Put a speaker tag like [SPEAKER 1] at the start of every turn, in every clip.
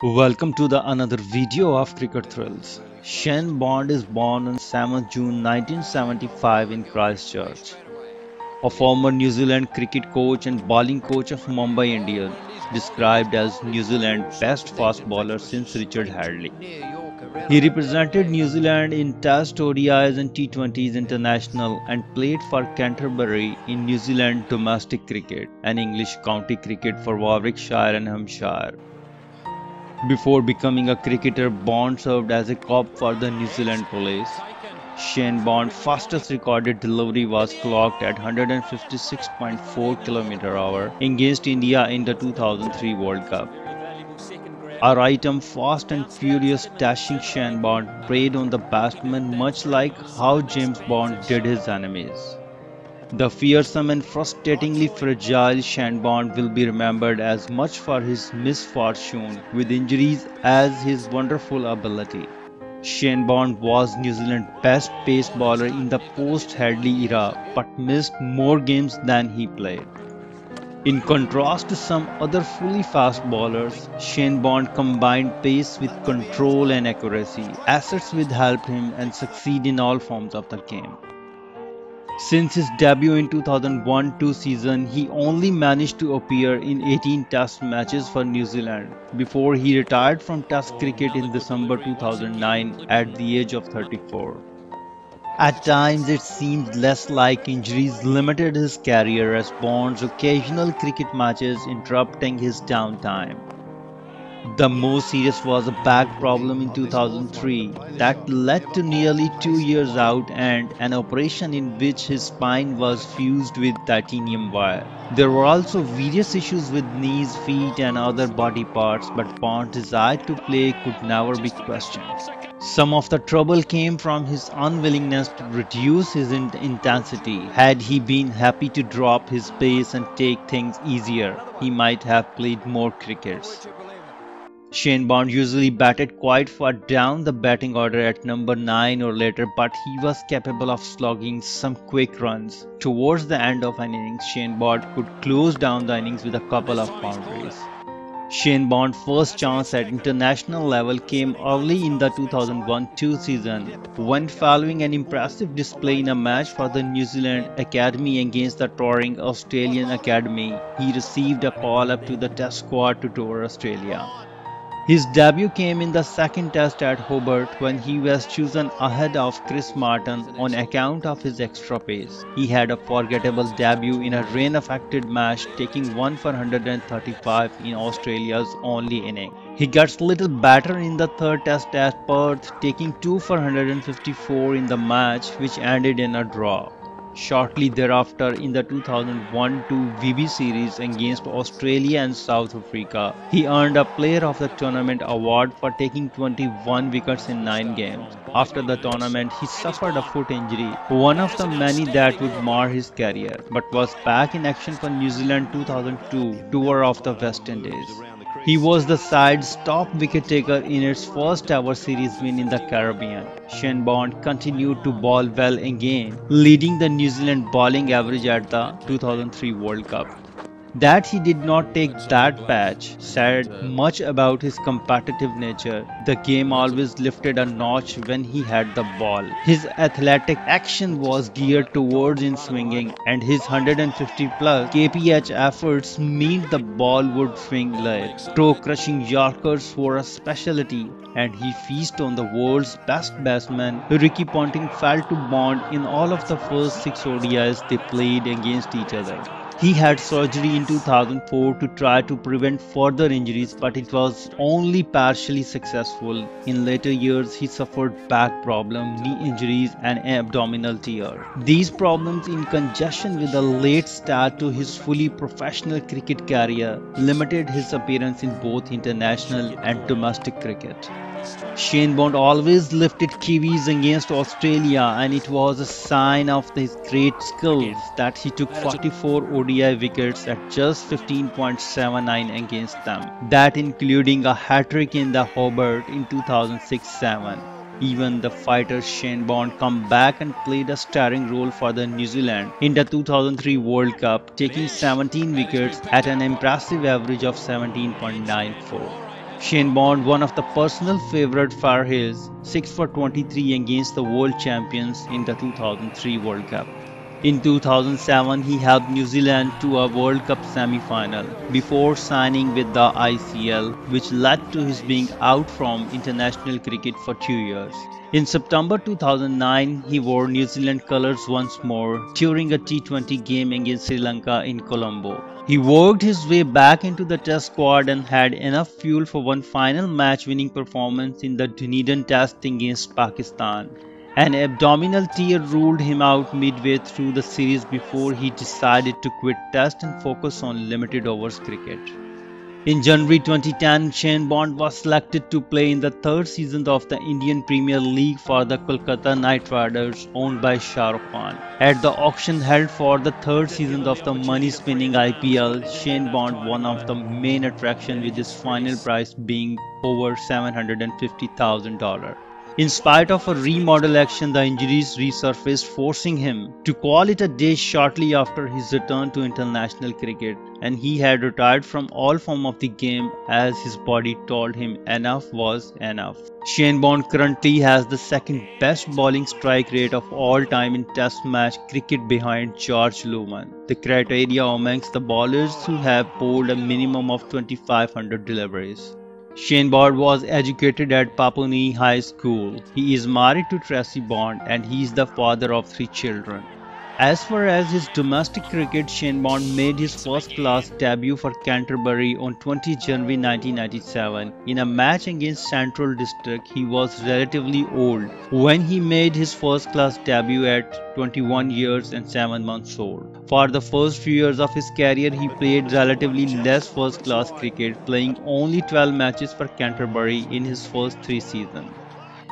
[SPEAKER 1] Welcome to the another video of Cricket Thrills. Shane Bond is born on 7th June 1975 in Christchurch. A former New Zealand cricket coach and bowling coach of Mumbai Indians, described as New Zealand's best fast bowler since Richard Hadlee. He represented New Zealand in Test ODIs and T20s International and played for Canterbury in New Zealand domestic cricket and English county cricket for Warwickshire and Hampshire. Before becoming a cricketer, Bond served as a cop for the New Zealand police. Shane Bond's fastest recorded delivery was clocked at 156.4 km/h against India in the 2003 World Cup. Our item fast and furious dashing Shane Bond preyed on the batsman much like how James Bond did his enemies. The fearsome and frustratingly fragile Shane Bond will be remembered as much for his misfortune with injuries as his wonderful ability. Shane Bond was New Zealand's best pace bowler in the post-Hadlee era but missed more games than he played. In contrast to some other fully fast bowlers, Shane Bond combined pace with control and accuracy, assets which helped him and succeed in all forms of the game. Since his debut in 2001-2 season, he only managed to appear in 18 Test matches for New Zealand before he retired from Test cricket in December 2009 at the age of 34. At times it seemed less like injuries limited his career as Bond's occasional cricket matches interrupting his downtime. The most serious was a back problem in 2003 that led to nearly 2 years out and an operation in which his spine was fused with titanium wire. There were also various issues with knees, feet and other body parts, but Bond's desire to play could never be questioned. Some of the trouble came from his unwillingness to reduce his intensity. Had he been happy to drop his pace and take things easier, he might have played more crickets. Shane Bond usually batted quite far down the batting order at number 9 or later, but he was capable of slogging some quick runs. Towards the end of an innings, Shane Bond could close down the innings with a couple of boundaries. Shane Bond's first chance at international level came early in the 2001-2 season, when following an impressive display in a match for the New Zealand Academy against the touring Australian Academy, he received a call up to the Test squad to tour Australia. His debut came in the second test at Hobart when he was chosen ahead of Chris Martin on account of his extra pace. He had a forgettable debut in a rain-affected match, taking 1 for 135 in Australia's only inning. He got little better in the third test at Perth, taking 2 for 154 in the match, which ended in a draw. Shortly thereafter, in the 2001-2 VB series against Australia and South Africa, he earned a Player of the Tournament award for taking 21 wickets in 9 games. After the tournament, he suffered a foot injury, one of the many that would mar his career, but was back in action for New Zealand 2002 tour of the West Indies. He was the side's top wicket-taker in its first ever series win in the Caribbean. Shane Bond continued to bowl well again, leading the New Zealand bowling average at the 2003 World Cup. That he did not take that patch said much about his competitive nature. The game always lifted a notch when he had the ball. His athletic action was geared towards in swinging, and his 150 plus kph efforts meant the ball would swing late. Toe-crushing Yorkers were a specialty, and he feasted on the world's best batsman. Ricky Ponting fell to Bond in all of the first 6 ODIs they played against each other. He had surgery in 2004 to try to prevent further injuries, but it was only partially successful. In later years, he suffered back problems, knee injuries and abdominal tear. These problems, in conjunction with a late start to his fully professional cricket career, limited his appearance in both international and domestic cricket. Shane Bond always lifted Kiwis against Australia, and it was a sign of his great skills that he took 44 ODI wickets at just 15.79 against them, that including a hat-trick in the Hobart in 2006-07. Even the fighter Shane Bond come back and played a starring role for the New Zealand in the 2003 World Cup, taking 17 wickets at an impressive average of 17.94. Shane Bond, one of the personal favourite for his 6 for 23 against the world champions in the 2003 World Cup. In 2007, he helped New Zealand to a World Cup semi-final before signing with the ICL, which led to his being out from international cricket for 2 years. In September 2009, he wore New Zealand colours once more during a T20 game against Sri Lanka in Colombo. He worked his way back into the Test squad and had enough fuel for one final match-winning performance in the Dunedin Test against Pakistan. An abdominal tear ruled him out midway through the series before he decided to quit Test and focus on limited overs cricket. In January 2010, Shane Bond was selected to play in the third season of the Indian Premier League for the Kolkata Knight Riders owned by Shah Rukh Khan. At the auction held for the third season of the money-spinning IPL, Shane Bond one of the main attractions, with his final price being over $750,000. In spite of a remodel action, the injuries resurfaced, forcing him to call it a day shortly after his return to international cricket, and he had retired from all form of the game as his body told him enough was enough. Shane Bond currently has the second best bowling strike rate of all time in Test match cricket behind George Luman, the criteria amongst the bowlers who have bowled a minimum of 2,500 deliveries. Shane Bond was educated at Papuni High School. He is married to Tracy Bond and he is the father of 3 children. As far as his domestic cricket, Shane Bond made his first-class debut for Canterbury on 20 January 1997. In a match against Central District, he was relatively old when he made his first-class debut at 21 years and 7 months old. For the first few years of his career, he played relatively less first-class cricket, playing only 12 matches for Canterbury in his first 3 seasons.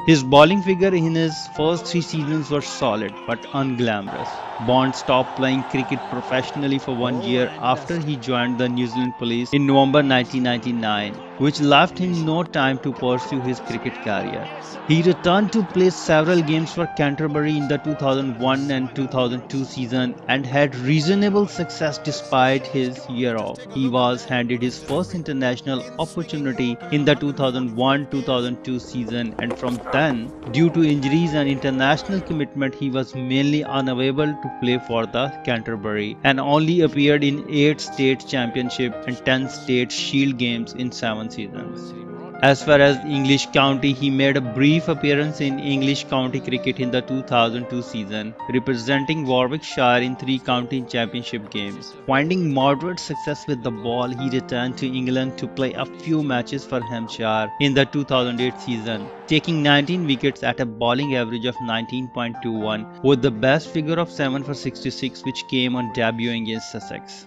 [SPEAKER 1] His bowling figure in his first 3 seasons was solid but unglamorous. Bond stopped playing cricket professionally for 1 year after he joined the New Zealand Police in November 1999, which left him no time to pursue his cricket career. He returned to play several games for Canterbury in the 2001 and 2002 season and had reasonable success despite his year off. He was handed his first international opportunity in the 2001-2002 season, and from then, due to injuries and international commitment, he was mainly unavailable to play for the Canterbury and only appeared in 8 state championship and 10 state shield games in 7 seasons. As far as English county, he made a brief appearance in English county cricket in the 2002 season, representing Warwickshire in 3 county championship games. Finding moderate success with the ball, he returned to England to play a few matches for Hampshire in the 2008 season, taking 19 wickets at a bowling average of 19.21 with the best figure of 7 for 66, which came on debut against Sussex.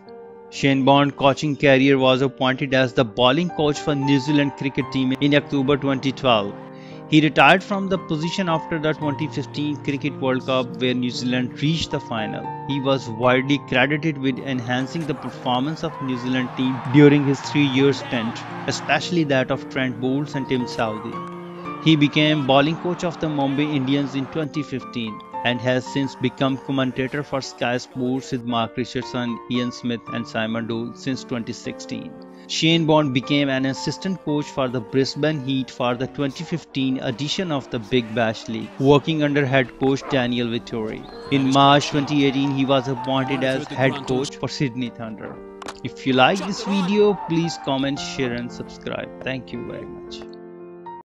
[SPEAKER 1] Shane Bond's coaching career was appointed as the bowling coach for New Zealand cricket team in October 2012. He retired from the position after the 2015 Cricket World Cup, where New Zealand reached the final. He was widely credited with enhancing the performance of New Zealand team during his 3-year stint, especially that of Trent Boult and Tim Southee. He became bowling coach of the Mumbai Indians in 2015 and has since become commentator for Sky Sports with Mark Richardson, Ian Smith and Simon Dole since 2016. Shane Bond became an assistant coach for the Brisbane Heat for the 2015 edition of the Big Bash League, working under head coach Daniel Vittori. In March 2018, he was appointed as head coach for Sydney Thunder. If you like this video, please comment, share and subscribe. Thank you very much.